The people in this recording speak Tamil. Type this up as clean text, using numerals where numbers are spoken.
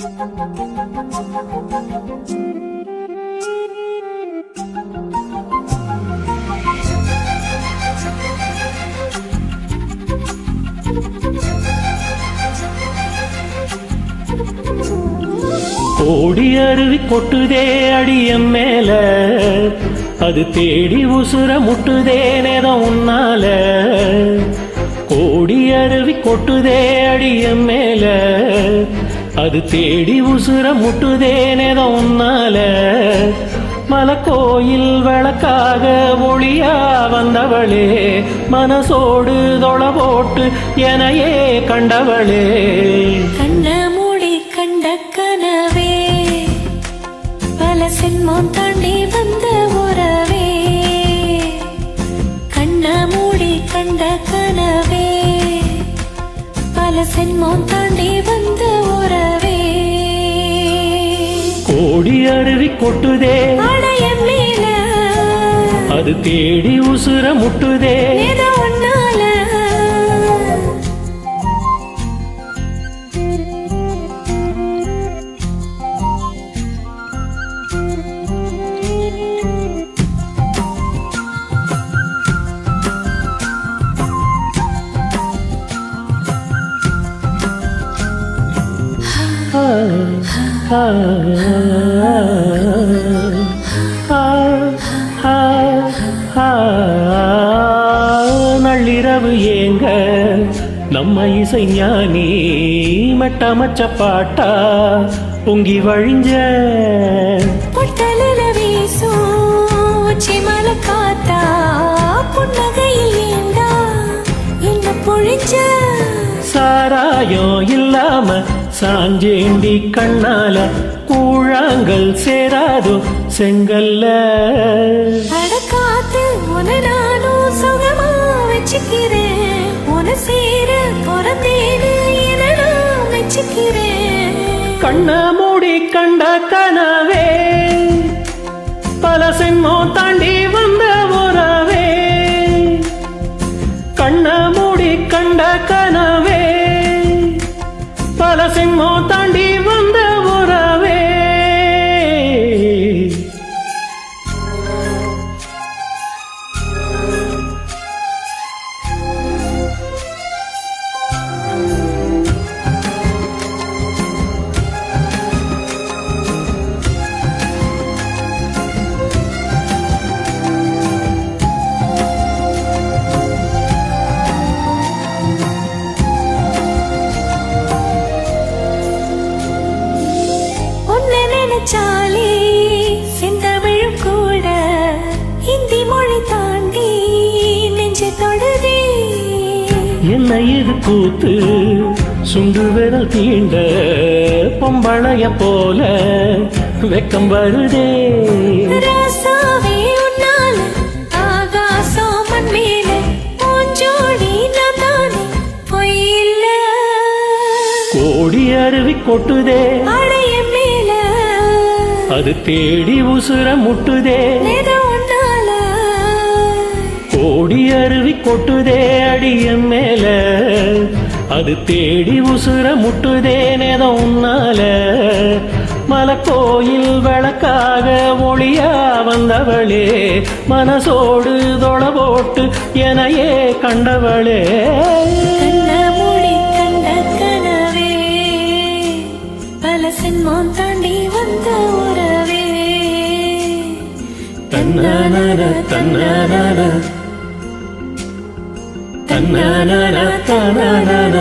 ஓடி அருவி கொட்டுதே அடியம் மேல, அது தேடி உசுர முட்டுதே நேரம் உன்னால. கோடி அருவி கொட்டுதே அடியம் மேல, அது தேடி உசுர முட்டுதே நேரம் உன்னால. மலக்கோயில் விளக்காக ஒளியா வந்தவளே, மனசோடு தொழ போட்டு எனையே கண்டவளே. கண்ண மூடி கண்ட கனவே, பல சென்மம் தாண்டி வந்த உறவே. கண்ண மூடி கண்ட கனவே, பல சென்மம் தாண்டி வந்த உறவே. கோடி அருவி கொட்டுதே அடையம் மேல, அது தேடி உசுர முட்டுதே உன்னால. நள்ளிரவு ஏங்க நம்ம இசை ஞானி மட்டமச்ச பாட்டா பொங்கி வழிஞ்ச பொட்டலில வீசும் சிமல காத்தா புன்னகையில் ஏண்டா என்ன பொழிஞ்ச. சாராயம் இல்லாம சாஞ்சேண்டி கண்ணால கூழாங்கல் சேராதோ செங்கல்ல. அடக்காத்து உன நானும் சுகமா வச்சுக்கிறேன், உன சேர பிறந்தேன்னு என நான் வச்சுக்கிறேன். கண்ண மூடி கண்ட கனவே, பல சென்மம் தாண்டி வந்த உறவே. கண்ண மூடி கண்ட கனவே, பல சென்மம் தாண்டி வந்த உறவே. சாலி செந்தமிழும் கூட ஹிந்தி மொழி தாண்டி நெஞ்சு தொடுதே. என்ன இது கூத்து சுண்டு விரல் தீண்ட பொம்பளைய போல வெக்கம் வருதே. ராசாவே உன்னால ஆகாசம் மண் மேல பூஞ்சோடி நான் தானே பொய் இல்ல. கோடி அருவி கொட்டுதே அடையம் மேல, அது தேடி உசுர முட்டுதே உன்னால. கோடி அருவி கொட்டுதே அடியம் மேல, அது தேடி உசுர முட்டுதே நேரம் உன்னால. மலக்கோயில் விளக்காக ஒளியா வந்தவளே, மனசோடு தொழ போட்டு எனையே கண்டவளே. கண்ண மூடி கண்ட கனவே, பல சென்மம் தாண்டி வந்த உறவே. தன்னான தன்னான தன்னான தன்னான